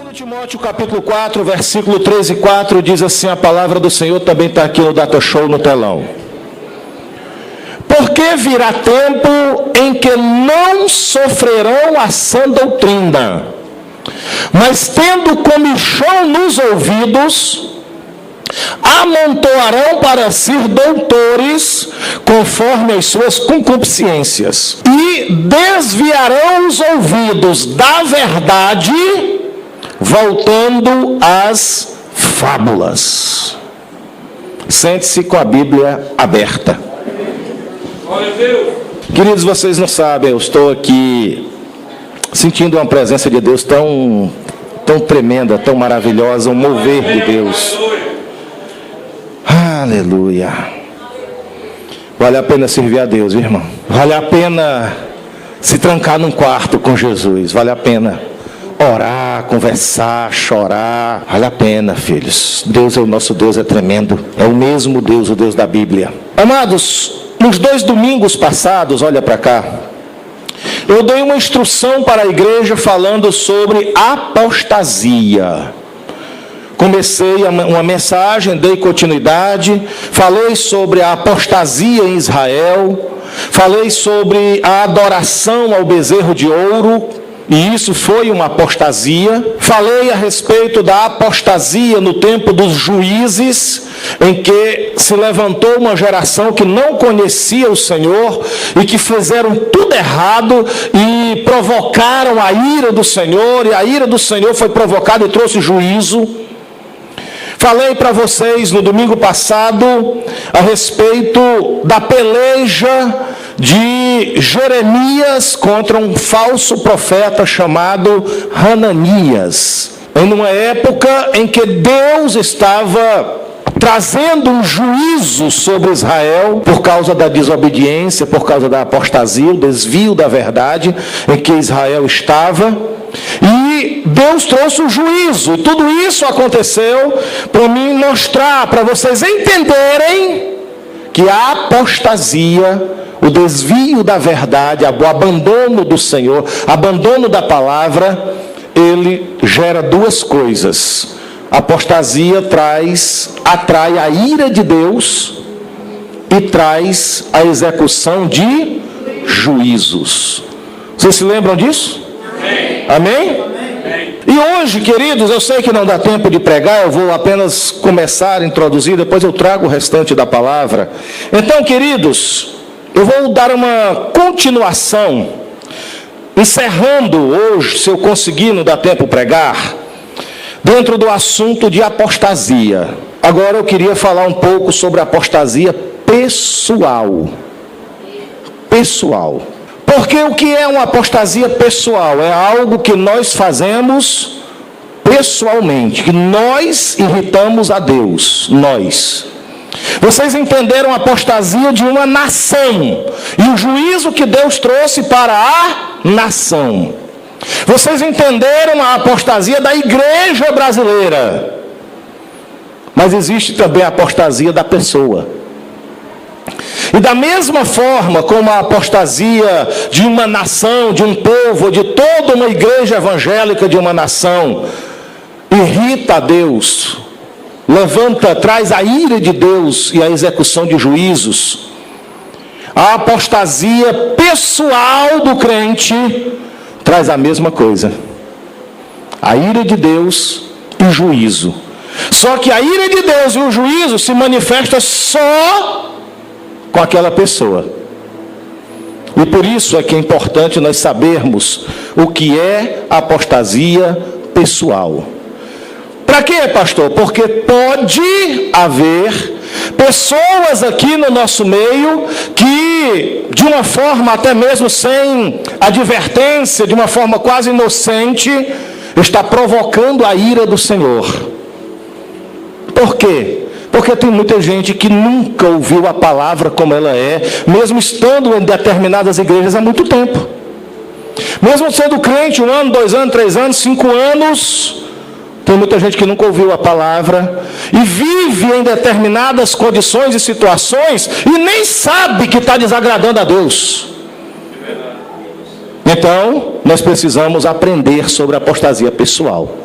2 Timóteo capítulo 4, versículo 13 e 4 diz assim, a palavra do Senhor também está aqui no Data Show no telão. Porque virá tempo em que não sofrerão a sã doutrina, mas tendo comichão nos ouvidos, amontoarão para si doutores, conforme as suas concupiscências, e desviarão os ouvidos da verdade, voltando às fábulas. Sente-se com a Bíblia aberta. Glória a Deus. Queridos, vocês não sabem, eu estou aqui sentindo uma presença de Deus tão tremenda, tão maravilhosa, um mover de Deus. Aleluia. Vale a pena servir a Deus, irmão. Vale a pena se trancar num quarto com Jesus. Vale a pena orar, conversar, chorar. Vale a pena, filhos. Deus é o nosso Deus, é tremendo. É o mesmo Deus, o Deus da Bíblia. Amados, nos 2 domingos passados, olha para cá, eu dei uma instrução para a igreja falando sobre apostasia. Comecei uma mensagem, dei continuidade, falei sobre a apostasia em Israel, falei sobre a adoração ao bezerro de ouro, e isso foi uma apostasia. Falei a respeito da apostasia no tempo dos juízes, em que se levantou uma geração que não conhecia o Senhor e que fizeram tudo errado e provocaram a ira do Senhor, e a ira do Senhor foi provocada e trouxe juízo. Falei para vocês no domingo passado a respeito da peleja de Jeremias contra um falso profeta chamado Hananias, em uma época em que Deus estava trazendo um juízo sobre Israel por causa da desobediência, por causa da apostasia, o desvio da verdade em que Israel estava. E Deus trouxe o juízo, e tudo isso aconteceu para mim mostrar, para vocês entenderem que a apostasia, o desvio da verdade, o abandono do Senhor, abandono da palavra, ele gera duas coisas. A apostasia atrai a ira de Deus e traz a execução de juízos. Vocês se lembram disso? Amém? E hoje, queridos, eu sei que não dá tempo de pregar, eu vou apenas começar a introduzir, depois eu trago o restante da palavra. Então, queridos, eu vou dar uma continuação, encerrando hoje, se eu conseguir, não dá tempo pregar, dentro do assunto de apostasia. Agora eu queria falar um pouco sobre apostasia pessoal. Pessoal. Porque o que é uma apostasia pessoal? É algo que nós fazemos pessoalmente, que nós irritamos a Deus, nós. Vocês entenderam a apostasia de uma nação e o juízo que Deus trouxe para a nação. Vocês entenderam a apostasia da igreja brasileira, mas existe também a apostasia da pessoa. E da mesma forma como a apostasia de uma nação, de um povo, de toda uma igreja evangélica de uma nação, irrita a Deus, traz a ira de Deus e a execução de juízos, a apostasia pessoal do crente traz a mesma coisa. A ira de Deus e o juízo. Só que a ira de Deus e o juízo se manifesta só com aquela pessoa. E por isso é que é importante nós sabermos o que é apostasia pessoal. Para quê, pastor? Porque pode haver pessoas aqui no nosso meio que, de uma forma até mesmo sem advertência, de uma forma quase inocente, está provocando a ira do Senhor. Por quê? Porque tem muita gente que nunca ouviu a palavra como ela é, mesmo estando em determinadas igrejas há muito tempo. Mesmo sendo crente 1 ano, 2 anos, 3 anos, 5 anos, tem muita gente que nunca ouviu a palavra e vive em determinadas condições e situações e nem sabe que está desagradando a Deus. Então, nós precisamos aprender sobre a apostasia pessoal.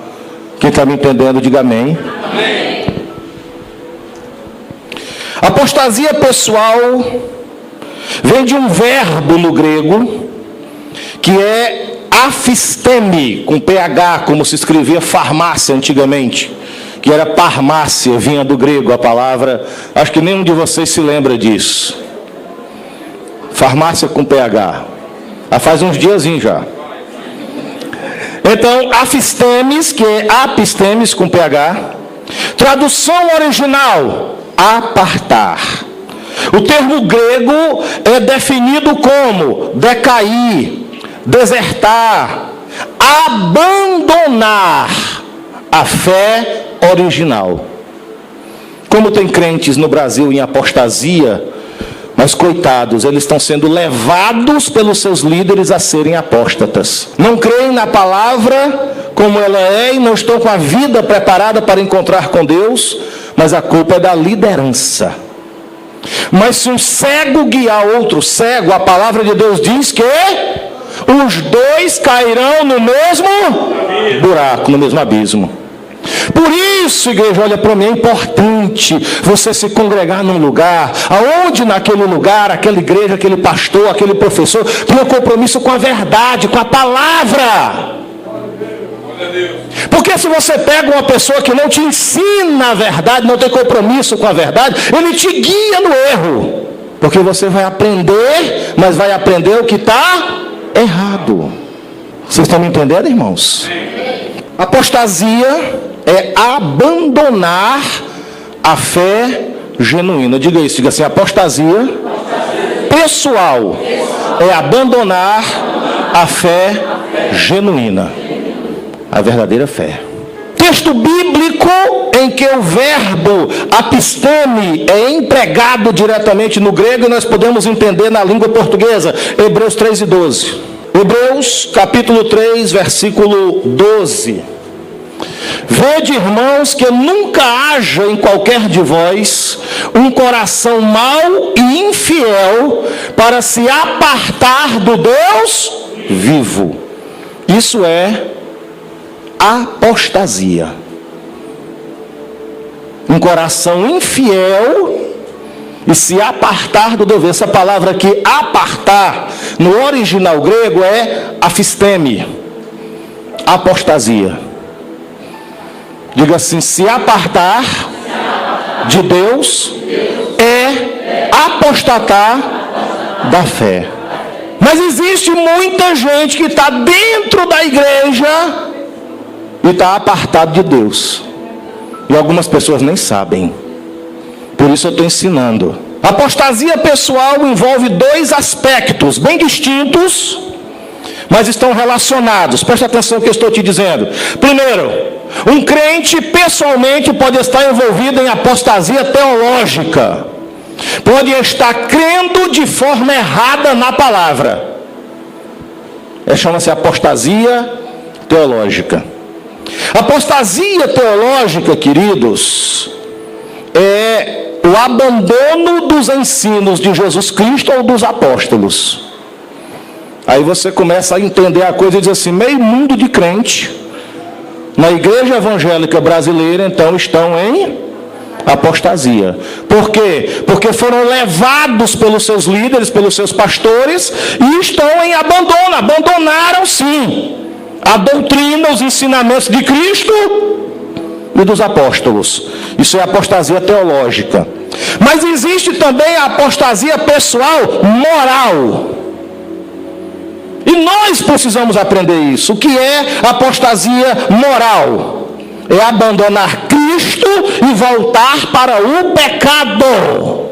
Quem está me entendendo, diga amém. Amém. Apostasia pessoal vem de um verbo no grego que é afisteme, com PH, como se escrevia farmácia antigamente, que era parmácia, vinha do grego a palavra. Acho que nenhum de vocês se lembra disso. Farmácia com PH. Faz uns diazinhos já. Então, afistemes, que é apistemes com PH. Tradução original, apartar. O termo grego é definido como decair, desertar, abandonar a fé original. Como tem crentes no Brasil em apostasia, mas coitados, eles estão sendo levados pelos seus líderes a serem apóstatas. Não creem na palavra como ela é e não estão com a vida preparada para encontrar com Deus, mas a culpa é da liderança. Mas se um cego guiar outro cego, a palavra de Deus diz que os dois cairão no mesmo buraco, no mesmo abismo. Por isso, igreja, olha para mim, é importante você se congregar num lugar, aonde naquele lugar, aquela igreja, aquele pastor, aquele professor, tenha compromisso com a verdade, com a palavra. Porque se você pega uma pessoa que não te ensina a verdade, não tem compromisso com a verdade, ele te guia no erro. Porque você vai aprender, mas vai aprender o que está errado. Vocês estão me entendendo, irmãos? Apostasia é abandonar a fé genuína. Diga isso, diga assim: apostasia pessoal é abandonar a fé genuína, a verdadeira fé. Texto bíblico em que o verbo apisteme é empregado diretamente no grego e nós podemos entender na língua portuguesa. Hebreus 3:12. Hebreus capítulo 3, versículo 12. Vede, irmãos, que nunca haja em qualquer de vós um coração mau e infiel para se apartar do Deus vivo. Isso é apostasia. Um coração infiel e se apartar do Deus. Essa palavra aqui, apartar, no original grego é afisteme, apostasia. Diga assim: se apartar de Deus é apostatar da fé. Mas existe muita gente que está dentro da igreja e está apartado de Deus. E algumas pessoas nem sabem. Por isso eu estou ensinando. Apostasia pessoal envolve dois aspectos bem distintos, mas estão relacionados. Preste atenção no que eu estou te dizendo. Primeiro, um crente pessoalmente pode estar envolvido em apostasia teológica. Pode estar crendo de forma errada na palavra. Chama-se apostasia teológica. Apostasia teológica, queridos, é o abandono dos ensinos de Jesus Cristo ou dos apóstolos. Aí você começa a entender a coisa e diz assim: meio mundo de crente na igreja evangélica brasileira então estão em apostasia. Por quê? Porque foram levados pelos seus líderes, pelos seus pastores, e estão em abandono. Abandonaram sim a doutrina, os ensinamentos de Cristo e dos apóstolos. Isso é apostasia teológica. Mas existe também a apostasia pessoal moral. E nós precisamos aprender isso. O que é apostasia moral? É abandonar Cristo e voltar para o pecado.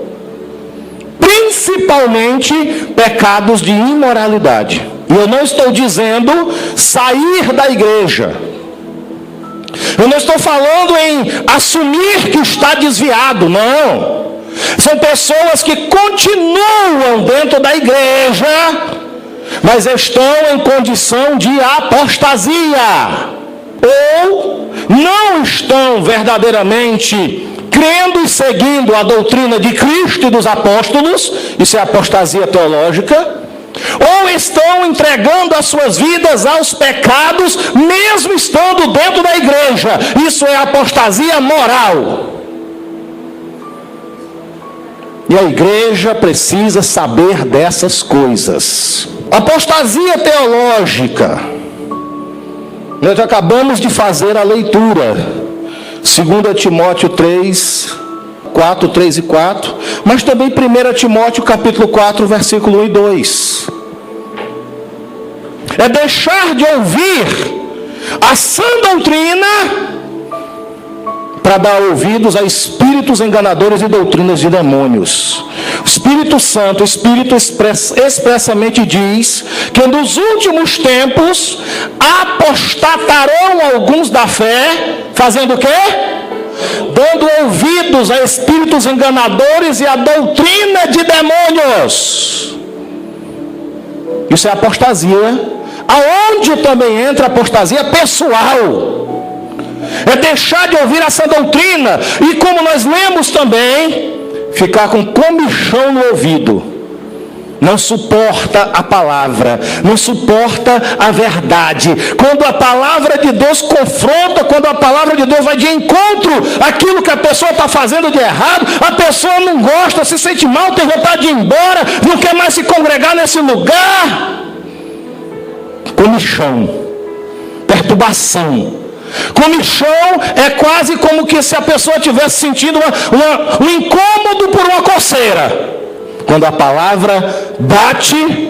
Principalmente pecados de imoralidade. E eu não estou dizendo sair da igreja. Eu não estou falando em assumir que está desviado, não. São pessoas que continuam dentro da igreja, mas estão em condição de apostasia. Ou não estão verdadeiramente crendo e seguindo a doutrina de Cristo e dos apóstolos. Isso é apostasia teológica. ou estão entregando as suas vidas aos pecados, mesmo estando dentro da igreja. Isso é apostasia moral. E a igreja precisa saber dessas coisas. Apostasia teológica. Nós acabamos de fazer a leitura. 2 Timóteo 3, 4, 3 e 4. Mas também 1 Timóteo capítulo 4, versículo 1 e 2. É deixar de ouvir a sã doutrina para dar ouvidos a espíritos enganadores e doutrinas de demônios. O Espírito Santo, o Espírito expressamente diz que nos últimos tempos apostatarão alguns da fé, fazendo o quê? Dando ouvidos a espíritos enganadores e a doutrina de demônios. Isso é apostasia, aonde também entra a apostasia pessoal. É deixar de ouvir essa doutrina e, como nós lemos também, ficar com comichão no ouvido. Não suporta a palavra, não suporta a verdade. Quando a palavra de Deus confronta, quando a palavra de Deus vai de encontro àquilo que a pessoa está fazendo de errado, a pessoa não gosta, se sente mal, tem vontade de ir embora, não quer mais se congregar nesse lugar. Comichão, perturbação. Comichão é quase como que se a pessoa estivesse sentindo um incômodo por uma coceira. Quando a palavra bate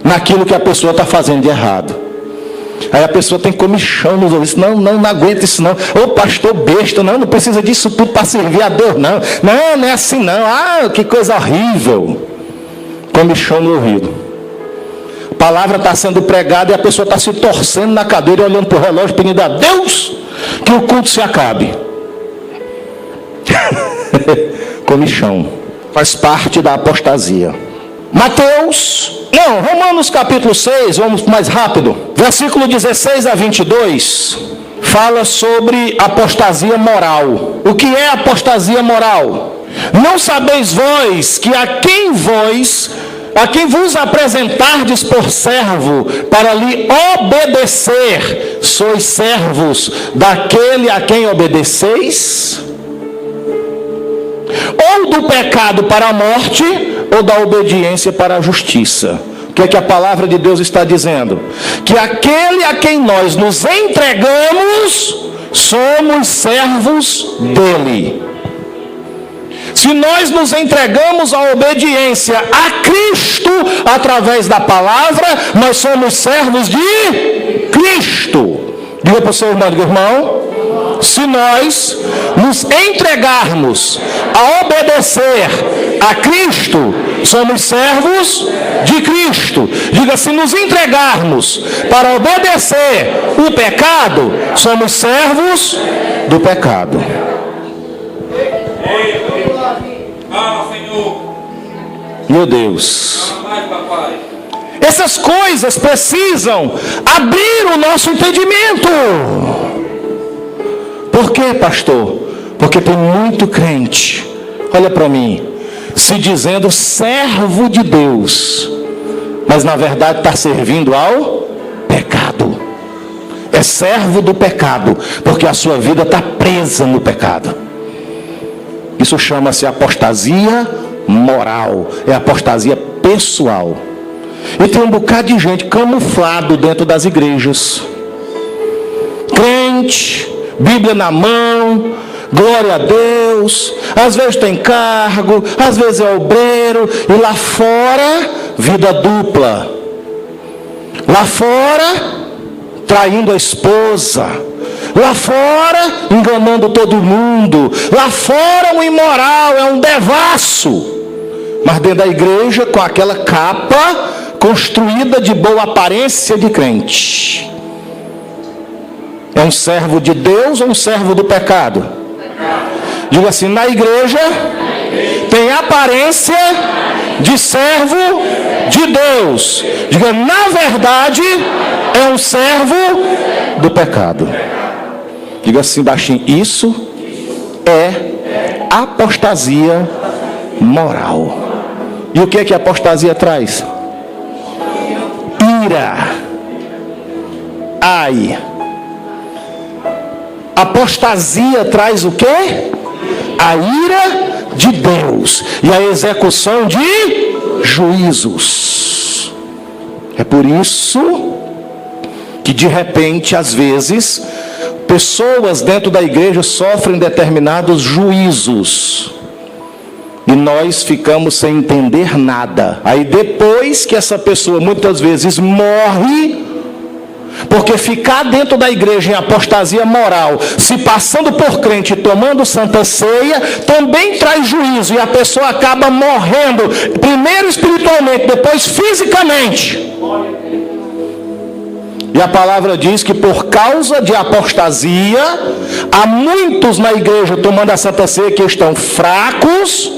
naquilo que a pessoa está fazendo de errado. Aí a pessoa tem comichão nos ouvidos. Não aguenta isso não. Ô pastor besta, não precisa disso tudo para servir a Deus não. Não é assim não. Ah, que coisa horrível. Comichão no ouvido. A palavra está sendo pregada e a pessoa está se torcendo na cadeira, olhando para o relógio, pedindo a Deus que o culto se acabe. Comichão. Faz parte da apostasia. Romanos capítulo 6, vamos mais rápido. Versículo 16 a 22. Fala sobre apostasia moral. O que é apostasia moral? Não sabeis vós que a quem vos apresentardes por servo para lhe obedecer, sois servos daquele a quem obedeceis? Ou do pecado para a morte, ou da obediência para a justiça. O que é que a palavra de Deus está dizendo? Que aquele a quem nós nos entregamos, somos servos dele. Se nós nos entregamos à obediência a Cristo, através da palavra, nós somos servos de Cristo. Diga para o seu irmão, se nós nos entregarmos a obedecer a Cristo, somos servos de Cristo. Diga, se nos entregarmos para obedecer o pecado, somos servos do pecado. Meu Deus. Essas coisas precisam abrir o nosso entendimento. Por quê, pastor? Porque tem muito crente, olha para mim, se dizendo servo de Deus, mas na verdade está servindo ao pecado. É servo do pecado, porque a sua vida está presa no pecado. Isso chama-se apostasia moral, é apostasia pessoal. E tem um bocado de gente camuflado dentro das igrejas. Crente, Bíblia na mão, glória a Deus, às vezes tem cargo, às vezes é obreiro, e lá fora, vida dupla. Lá fora, traindo a esposa. Lá fora, enganando todo mundo. Lá fora, um imoral, é um devasso. Mas dentro da igreja, com aquela capa construída de boa aparência de crente. É um servo de Deus ou um servo do pecado? Diga assim, na igreja tem aparência de servo de Deus. Diga, na verdade, é um servo do pecado. Diga assim baixinho, isso é apostasia moral. E o que é que a apostasia traz? ira. Ai. Apostasia traz o quê? A ira de Deus e a execução de juízos. É por isso que de repente, às vezes, pessoas dentro da igreja sofrem determinados juízos e nós ficamos sem entender nada. Aí depois que essa pessoa muitas vezes morre, porque ficar dentro da igreja em apostasia moral, se passando por crente, tomando santa ceia, também traz juízo, e a pessoa acaba morrendo, primeiro espiritualmente, depois fisicamente. E a palavra diz que por causa de apostasia, há muitos na igreja tomando a santa ceia que estão fracos,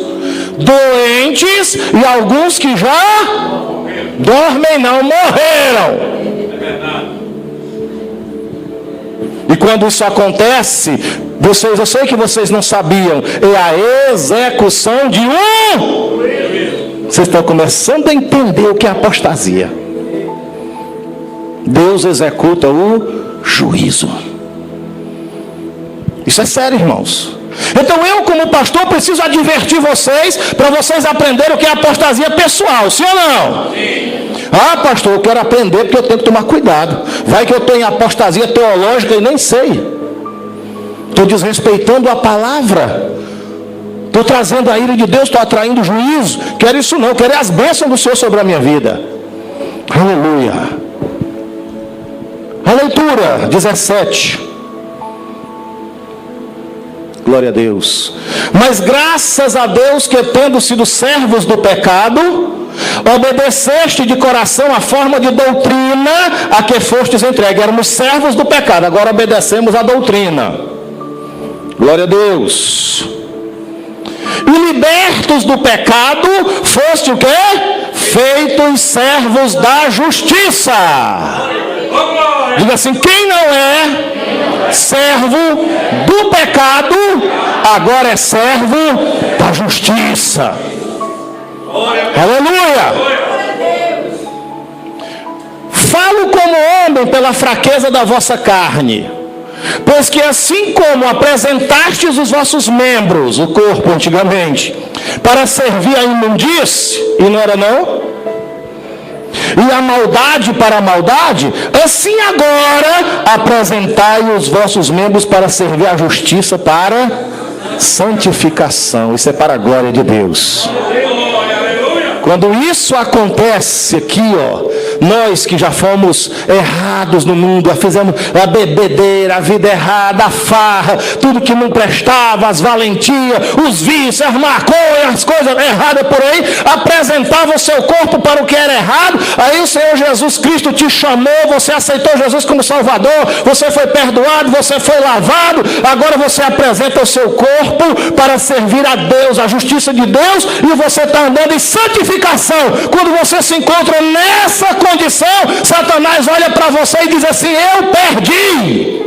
doentes, e alguns que já dormem, não morreram. E quando isso acontece, eu sei que vocês não sabiam, é a execução de um. Vocês estão começando a entender o que é apostasia. Deus executa o juízo. Isso é sério, irmãos. Então eu, como pastor, preciso advertir vocês, para vocês aprenderem o que é apostasia pessoal, sim ou não? Sim. Ah, pastor, eu quero aprender porque eu tenho que tomar cuidado. Vai que eu tenho apostasia teológica e nem sei. Estou desrespeitando a palavra. Estou trazendo a ira de Deus, estou atraindo juízo. Quero isso não, quero as bênçãos do Senhor sobre a minha vida. Aleluia. A leitura 17. Glória a Deus. Mas graças a Deus que, tendo sido servos do pecado, obedeceste de coração a forma de doutrina a que fostes entregue. Éramos servos do pecado, agora obedecemos a doutrina. Glória a Deus. E libertos do pecado, foste o quê? Feitos servos da justiça. Diga assim: quem não é servo do pecado, agora é servo da justiça. Aleluia. Falo como homem pela fraqueza da vossa carne, pois que assim como apresentastes os vossos membros, o corpo antigamente, para servir a imundície, e não era não? E a maldade para a maldade, assim agora apresentai os vossos membros para servir a justiça para santificação. Isso é para a glória de Deus. Quando isso acontece aqui, nós que já fomos errados no mundo, fizemos a bebedeira, a vida errada, a farra, tudo que não prestava, as valentias, os vícios, as maconhas, as coisas erradas por aí, apresentava o seu corpo para o que era errado. Aí o Senhor Jesus Cristo te chamou, você aceitou Jesus como Salvador, você foi perdoado, você foi lavado, agora você apresenta o seu corpo para servir a Deus, a justiça de Deus, e você está andando em santificação. Quando você se encontra nessa condição, Satanás olha para você e diz assim: eu perdi.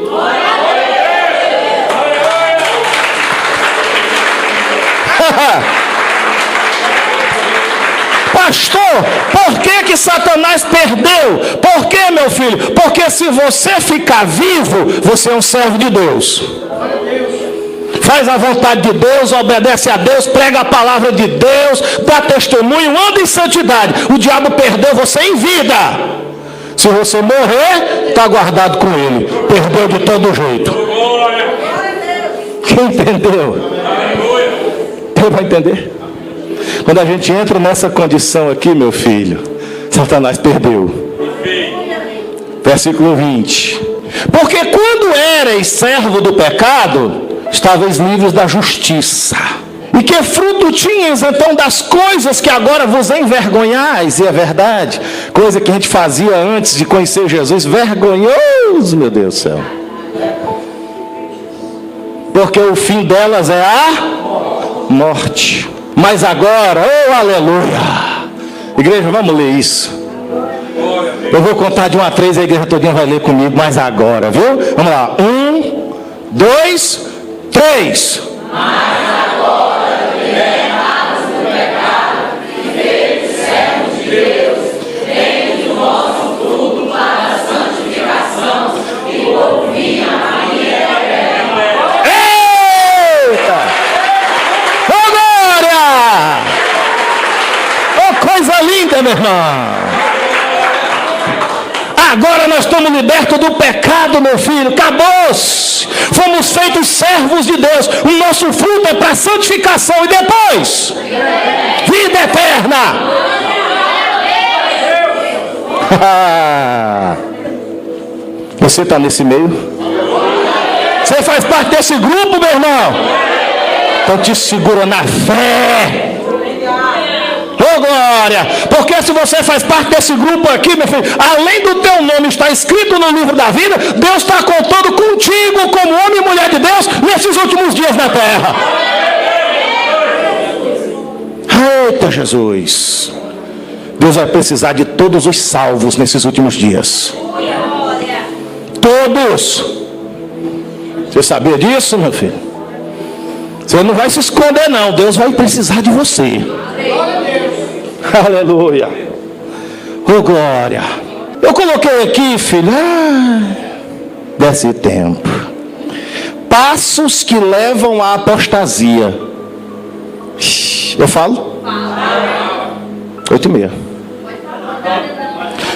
Pastor, por que Satanás perdeu? Por que, meu filho? Porque se você ficar vivo, você é um servo de Deus. Faz a vontade de Deus, obedece a Deus, prega a palavra de Deus, dá testemunho, anda em santidade. O diabo perdeu você em vida. Se você morrer, está guardado com ele. Perdeu de todo jeito. Quem entendeu? Quem vai entender? Quando a gente entra nessa condição aqui, meu filho, Satanás perdeu. Versículo 20. Porque quando erais servo do pecado, estavais livres da justiça. E que fruto tinhas então das coisas que agora vos envergonhais? E é verdade, coisa que a gente fazia antes de conhecer Jesus, vergonhoso, meu Deus do céu. Porque o fim delas é a morte. Mas agora, oh aleluia. Igreja, vamos ler isso. Eu vou contar de 1 a 3, a igreja todinha vai ler comigo, mas agora, viu? Vamos lá, 1, 2, 3. Mas agora libertados do pecado e feitos servos de Deus, temos o nosso meu irmão. Agora nós estamos libertos do pecado, meu filho. Acabou-se. Fomos feitos servos de Deus. O nosso fruto é para santificação. E depois? Vida eterna. Você está nesse meio? Você faz parte desse grupo, meu irmão? Então te segura na fé. Ô glória! Porque se você faz parte desse grupo aqui, meu filho, além do teu nome estar escrito no livro da vida, Deus está contando contigo como homem e mulher de Deus nesses últimos dias na terra. Eita Jesus! Deus vai precisar de todos os salvos nesses últimos dias. Todos! Você sabia disso, meu filho? Você não vai se esconder não, Deus vai precisar de você. Aleluia. Oh glória. Eu coloquei aqui, filho, desse tempo, passos que levam à apostasia. Eu falo? 8:30.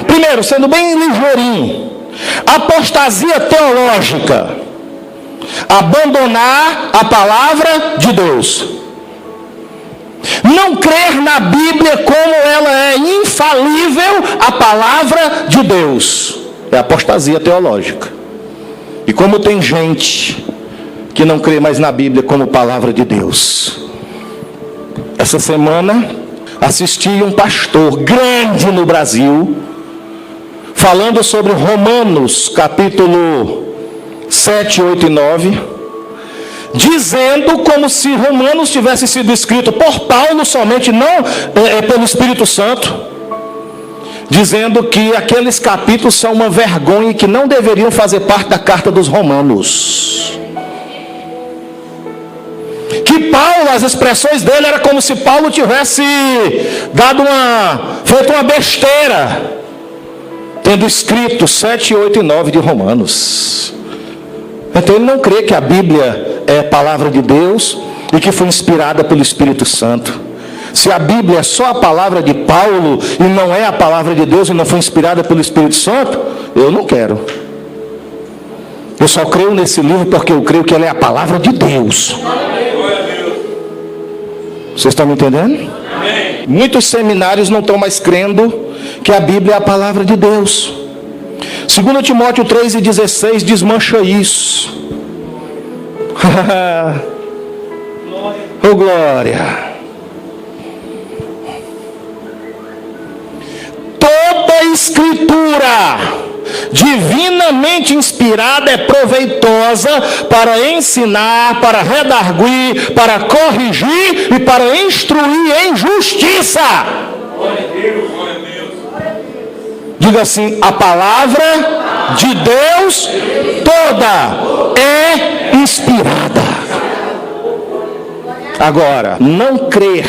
Primeiro, sendo bem ligeirinho, apostasia teológica: abandonar a palavra de Deus, não crer na Bíblia como ela é infalível, a palavra de Deus. É apostasia teológica. E como tem gente que não crê mais na Bíblia como palavra de Deus. Essa semana assisti um pastor grande no Brasil falando sobre Romanos capítulo 7, 8 e 9, dizendo como se Romanos tivesse sido escrito por Paulo somente, não pelo Espírito Santo, dizendo que aqueles capítulos são uma vergonha e que não deveriam fazer parte da carta dos Romanos. Que Paulo, as expressões dele era como se Paulo tivesse feito uma besteira, tendo escrito 7, 8 e 9 de Romanos. Então ele não crê que a Bíblia é a palavra de Deus e que foi inspirada pelo Espírito Santo. Se a Bíblia é só a palavra de Paulo e não é a palavra de Deus e não foi inspirada pelo Espírito Santo, eu não quero. Eu só creio nesse livro porque eu creio que ela é a palavra de Deus. Vocês estão me entendendo? Muitos seminários não estão mais crendo que a Bíblia é a palavra de Deus. 2 Timóteo 3:16 desmancha isso. Oh glória! Toda escritura divinamente inspirada é proveitosa para ensinar, para redarguir, para corrigir e para instruir em justiça. Diga assim: a palavra de Deus toda é inspirada. Agora, não crer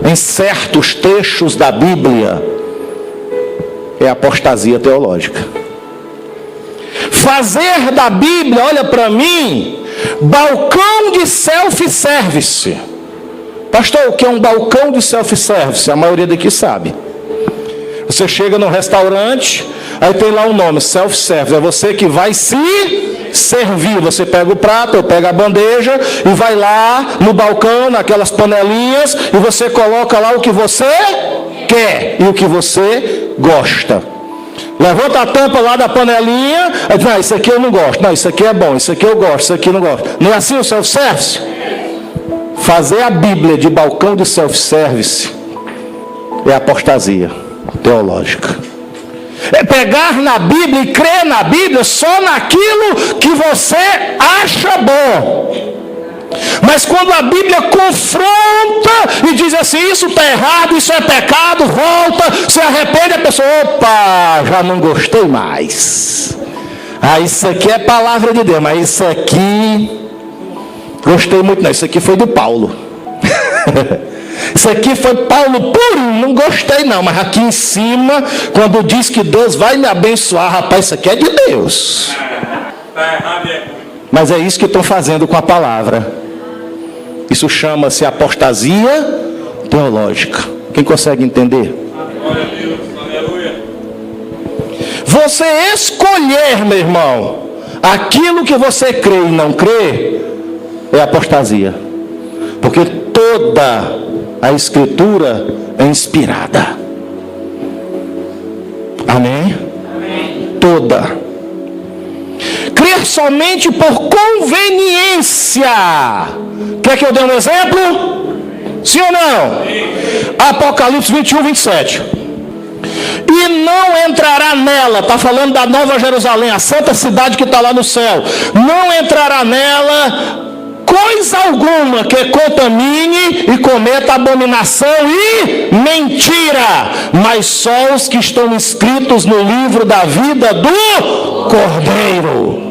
em certos trechos da Bíblia é apostasia teológica. Fazer da Bíblia, olha para mim, balcão de self-service. Pastor, o que é um balcão de self-service? A maioria daqui sabe. Você chega num restaurante, aí tem lá o nome, self-service. É você que vai se servir. Você pega o prato, ou pega a bandeja e vai lá no balcão, naquelas panelinhas, e você coloca lá o que você quer e o que você gosta. Levanta a tampa lá da panelinha, aí diz: isso aqui eu não gosto, não, isso aqui é bom, isso aqui eu gosto, isso aqui eu não gosto. Não é assim o self-service? Fazer a Bíblia de balcão de self-service é apostasia teológica. É pegar na Bíblia e crer na Bíblia só naquilo que você acha bom. Mas quando a Bíblia confronta e diz assim: isso está errado, isso é pecado, volta, se arrepende, a pessoa: opa, já não gostei mais. Isso aqui é palavra de Deus, mas isso aqui gostei muito não, isso aqui foi do Paulo. Isso aqui foi Paulo puro, não gostei não, mas aqui em cima, quando diz que Deus vai me abençoar, rapaz, isso aqui é de Deus. Mas é isso que estão fazendo com a palavra. Isso chama-se apostasia teológica. Quem consegue entender? Glória a Deus. Aleluia. Você escolher, meu irmão, aquilo que você crê e não crê, é apostasia. Porque toda a Escritura é inspirada. Amém? Amém. Toda. Crer somente por conveniência. Quer que eu dê um exemplo? Sim ou não? Sim. Apocalipse 21, 27. E não entrará nela, está falando da Nova Jerusalém, a santa cidade que está lá no céu. Não entrará nela coisa alguma que contamine e cometa abominação e mentira, mas só os que estão inscritos no livro da vida do Cordeiro.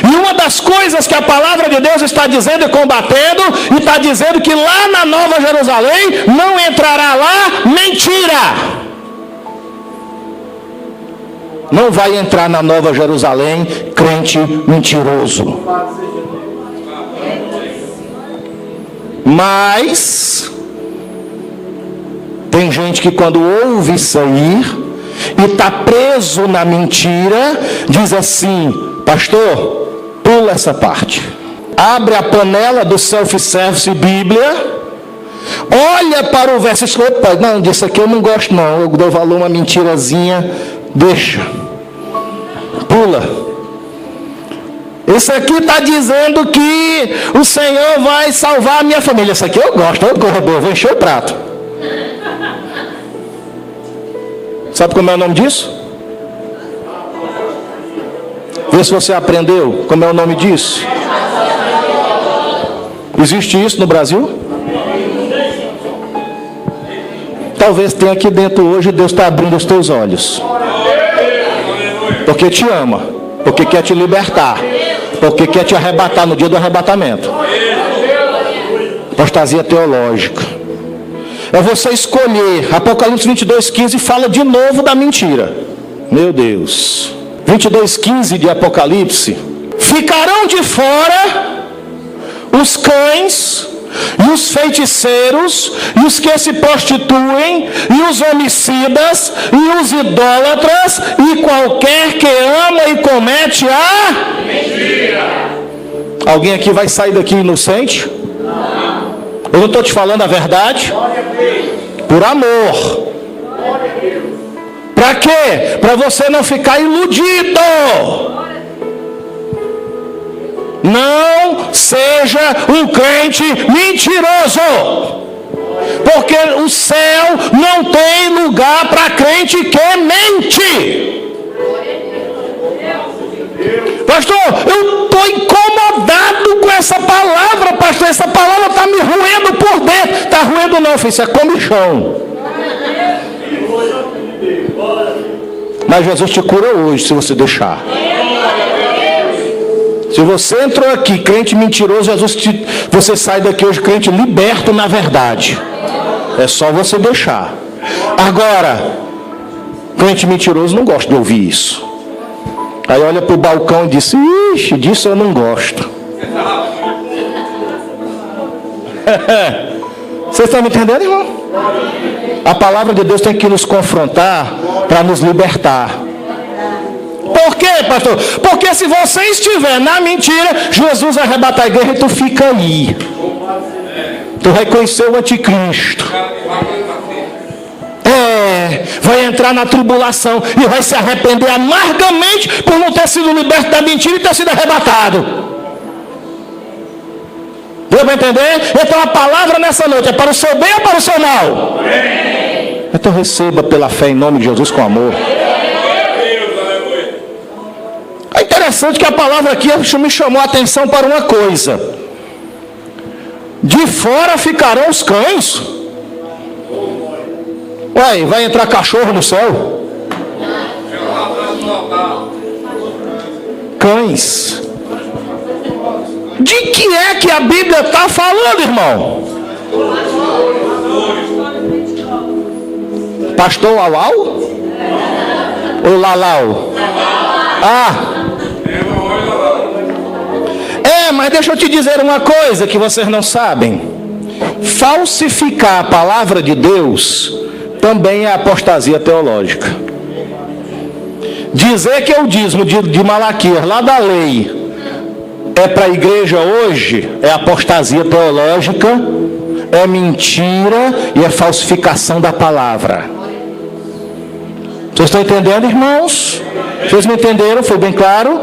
E uma das coisas que a palavra de Deus está dizendo e combatendo, e está dizendo que lá na Nova Jerusalém não entrará lá mentira. Não vai entrar na Nova Jerusalém crente mentiroso. Mas tem gente que quando ouve sair e está preso na mentira, diz assim: pastor, pula essa parte. Abre a panela do self-service Bíblia, olha para o verso e diz: opa, não, disso aqui eu não gosto não, eu dou valor a uma mentirazinha, deixa, pula. Isso aqui está dizendo que o Senhor vai salvar a minha família. Isso aqui eu gosto, eu vou encher o prato. Sabe como é o nome disso? Vê se você aprendeu como é o nome disso. Existe isso no Brasil? Talvez tenha aqui dentro hoje. Deus está abrindo os teus olhos, porque te ama, porque quer te libertar, porque quer te arrebatar no dia do arrebatamento. Apostasia teológica é você escolher. Apocalipse 22:15 fala de novo da mentira. Meu Deus, 22:15 de Apocalipse: ficarão de fora os cães e os feiticeiros e os que se prostituem e os homicidas e os idólatras e qualquer que ama e comete a mentira. Alguém aqui vai sair daqui inocente? Não. Eu não estou te falando a verdade. Por amor. Para quê? Para você não ficar iludido. Não seja um crente mentiroso, porque o céu não tem lugar para crente que mente. Pastor, eu estou incomodado com essa palavra, pastor. Essa palavra está me roendo por dentro. Está roendo não, filho, isso é comichão. Mas Jesus te cura hoje, se você deixar. Se você entrou aqui crente mentiroso, você sai daqui hoje crente liberto na verdade. É só você deixar. Agora, crente mentiroso não gosta de ouvir isso. Aí olha para o balcão e diz: ixi, disso eu não gosto. Vocês estão me entendendo, irmão? A palavra de Deus tem que nos confrontar para nos libertar. Por quê, pastor? Porque se você estiver na mentira, Jesus vai arrebatar a igreja e tu fica aí. Tu vai conhecer o anticristo. Vai entrar na tribulação e vai se arrepender amargamente por não ter sido liberto da mentira e ter sido arrebatado. Deu para entender? Então a palavra nessa noite é para o seu bem ou para o seu mal? Então receba pela fé em nome de Jesus com amor. É interessante que a palavra aqui me chamou a atenção para uma coisa: de fora ficarão os cães. Ué, vai entrar cachorro no céu? Cães. De que é que a Bíblia está falando, irmão? Pastor Auau? Ou Lalau? Mas deixa eu te dizer uma coisa que vocês não sabem. Falsificar a palavra de Deus também é apostasia teológica. Dizer que o dízimo de Malaquias, lá da lei, é para a igreja hoje, é apostasia teológica, é mentira e é falsificação da palavra. Vocês estão entendendo, irmãos? Vocês me entenderam? Foi bem claro?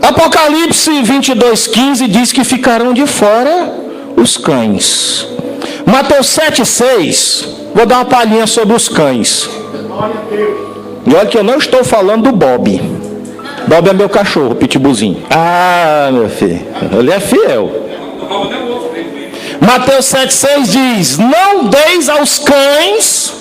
Apocalipse 22:15 diz que ficarão de fora os cães. Mateus 7:6, vou dar uma palhinha sobre os cães. E olha que eu não estou falando do Bob. Bob é meu cachorro, pitbullzinho. Ah, meu filho, ele é fiel. Mateus 7,6 diz: não deis aos cães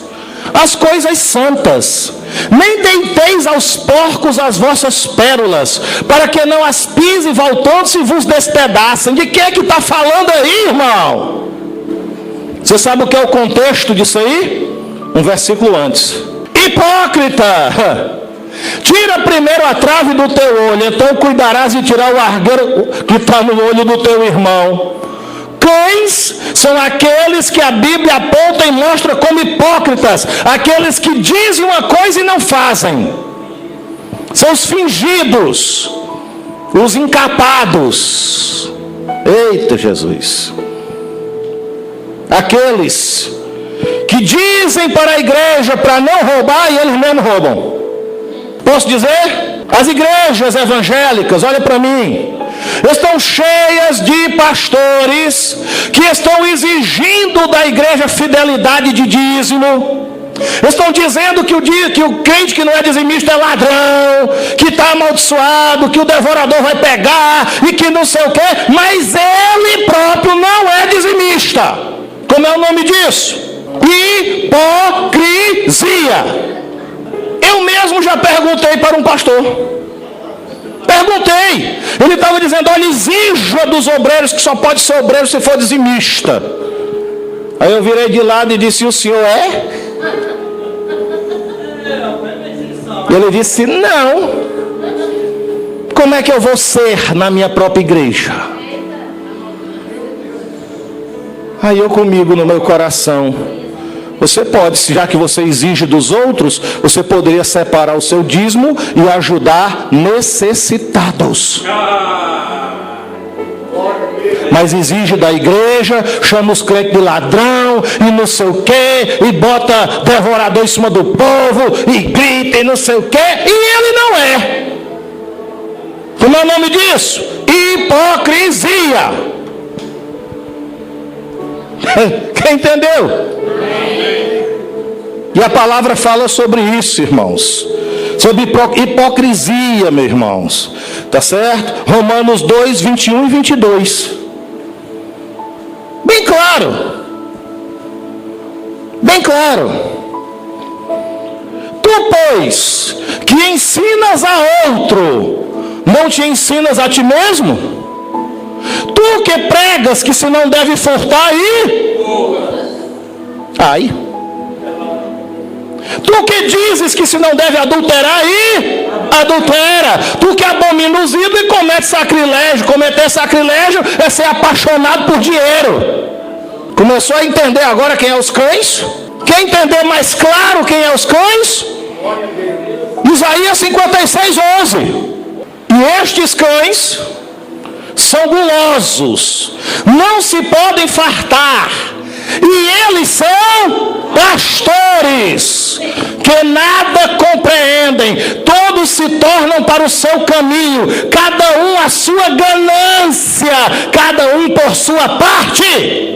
as coisas santas, nem deiteis aos porcos as vossas pérolas, para que não as pise voltando-se e vos despedacem. De que é que está falando aí, irmão? Você sabe o que é o contexto disso aí? Um versículo antes. Hipócrita, tira primeiro a trave do teu olho, então cuidarás de tirar o argueiro que está no olho do teu irmão. Cães são aqueles que a Bíblia aponta e mostra como hipócritas, aqueles que dizem uma coisa e não fazem. São os fingidos, os encapados. Eita Jesus! Aqueles que dizem para a igreja para não roubar e eles mesmos roubam. Posso dizer? As igrejas evangélicas, olha para mim, estão cheias de pastores que estão exigindo da igreja fidelidade de dízimo. Estão dizendo que o crente que não é dizimista é ladrão, que está amaldiçoado, que o devorador vai pegar e que não sei o quê, mas ele próprio não é dizimista. Como é o nome disso? Hipocrisia. Eu mesmo já perguntei para um pastor. Perguntei. Ele estava dizendo: olha, exija dos obreiros que só pode ser obreiro se for dizimista. Aí eu virei de lado e disse: o senhor é? Ele disse: não. Como é que eu vou ser na minha própria igreja? Aí eu comigo no meu coração: você pode, já que você exige dos outros, você poderia separar o seu dízimo e ajudar necessitados. Mas exige da igreja, chama os crentes de ladrão e não sei o que, e bota devorador em cima do povo, e grita e não sei o que, e ele não é. Como é o nome disso? Hipocrisia. Quem entendeu? E a palavra fala sobre isso, irmãos. Sobre hipocrisia, meus irmãos. Tá certo? Romanos 2, 21 e 22. Bem claro. Bem claro. Tu, pois, que ensinas a outro, não te ensinas a ti mesmo? Tu que pregas que se não deve furtar, ai. Tu que dizes que se não deve adulterar, adultera. Tu que abomina os ídolos e comete sacrilégio. Cometer sacrilégio é ser apaixonado por dinheiro. Começou a entender agora quem é os cães? Quer entender mais claro quem é os cães? Isaías 56:11. E estes cães são gulosos, não se podem fartar, e eles são pastores que nada compreendem, todos se tornam para o seu caminho, cada um a sua ganância, cada um por sua parte.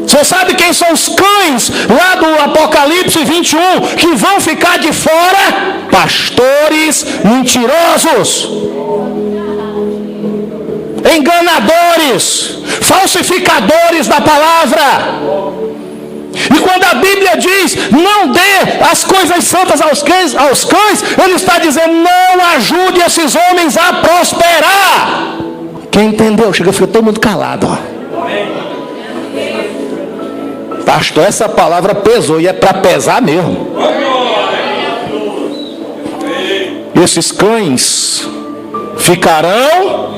Você sabe quem são os cães lá do Apocalipse 21 que vão ficar de fora? Pastores mentirosos, enganadores, falsificadores da palavra. E quando a Bíblia diz não dê as coisas santas aos cães, ele está dizendo não ajude esses homens a prosperar. Quem entendeu? Fica todo mundo calado, ó. Pastor, essa palavra pesou e é para pesar mesmo. Esses cães ficarão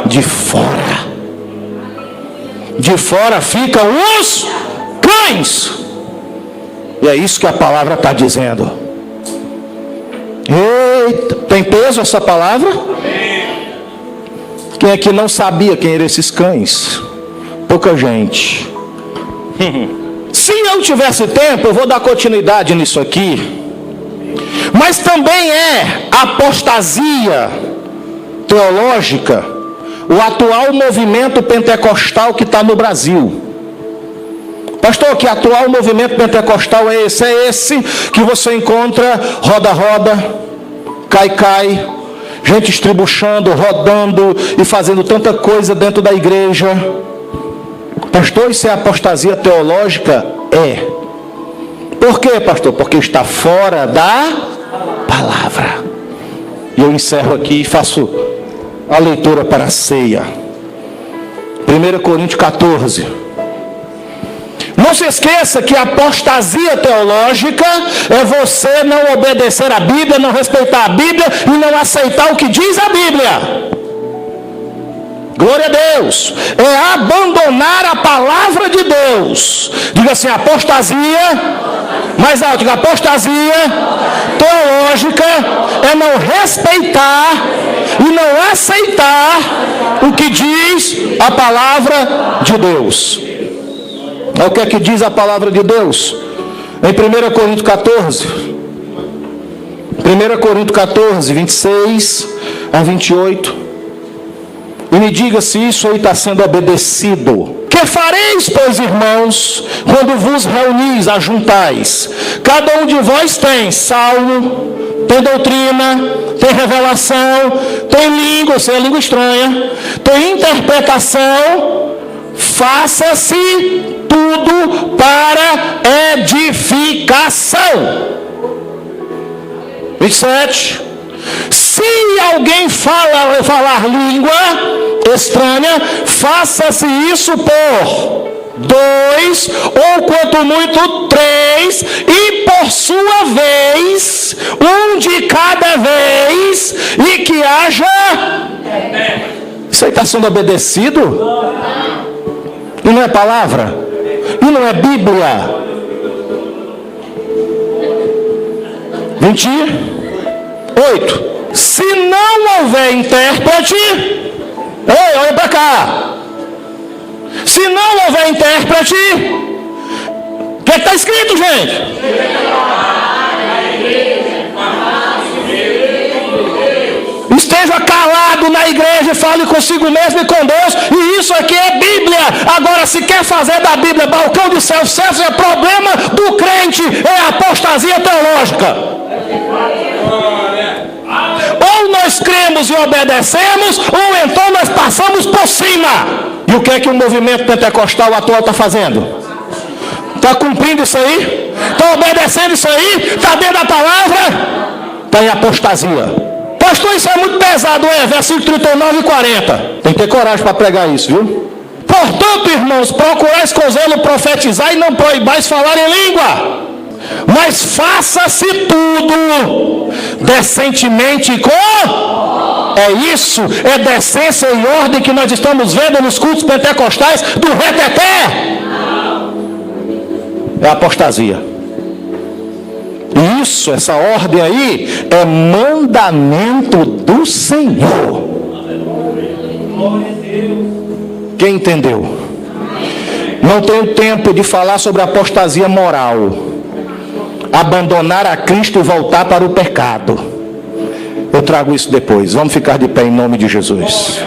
de fora. de fora ficam os cães. E é isso que a palavra está dizendo. Eita, tem peso essa palavra? Quem é que não sabia quem eram esses cães? Pouca gente. Se eu tivesse tempo, eu vou dar continuidade nisso aqui. Mas também é apostasia teológica o atual movimento pentecostal que está no Brasil. Pastor, que atual movimento pentecostal é esse? É esse que você encontra roda-roda, cai-cai, gente estribuchando, rodando e fazendo tanta coisa dentro da igreja. Pastor, isso é apostasia teológica? É. Por quê, pastor? Porque está fora da palavra. E eu encerro aqui e faço a leitura para a ceia. 1 Coríntios 14. Não se esqueça que a apostasia teológica é você não obedecer a Bíblia, não respeitar a Bíblia e não aceitar o que diz a Bíblia. Glória a Deus. É abandonar a palavra de Deus. Diga assim, apostasia. Mais alto, diga apostasia teológica é não respeitar e não aceitar o que diz a palavra de Deus. O que é que diz a palavra de Deus? Em 1 Coríntios 14. 1 Coríntios 14, 26 a 28. E me diga se isso aí está sendo obedecido. Que fareis, pois, irmãos, quando vos reunis, ajuntais? Cada um de vós tem salmo, tem doutrina, tem revelação, tem língua, se é língua estranha, tem interpretação. Faça-se tudo para edificação. 27. Se alguém falar língua estranha, faça-se isso por 2, ou quanto muito 3, e por sua vez, um de cada vez, e que haja. Isso aí está sendo obedecido? E não é palavra? E não é Bíblia? 28. Se não houver intérprete, ei, olha para cá. Se não houver intérprete, o que está escrito, gente? Esteja calado na igreja e fale consigo mesmo e com Deus. E isso aqui é Bíblia. Agora, se quer fazer da Bíblia balcão de self-service, é problema do crente, é apostasia teológica. Ou nós cremos e obedecemos, ou então nós passamos por cima. E o que é que o movimento pentecostal atual está fazendo? Está cumprindo isso aí? Está obedecendo isso aí? Está dentro da palavra? Está em apostasia. Pastor, isso é muito pesado, versículo 39 e 40. Tem que ter coragem para pregar isso, viu? Portanto, irmãos, procurais com zelo profetizar e não proibais falar em língua. Mas faça-se tudo decentemente com... É isso, é decência e ordem que nós estamos vendo nos cultos pentecostais do reteté. É apostasia. Isso, essa ordem aí, é mandamento do Senhor. Quem entendeu? Não tenho tempo de falar sobre apostasia moral. Abandonar a Cristo e voltar para o pecado. Eu trago isso depois. Vamos ficar de pé em nome de Jesus.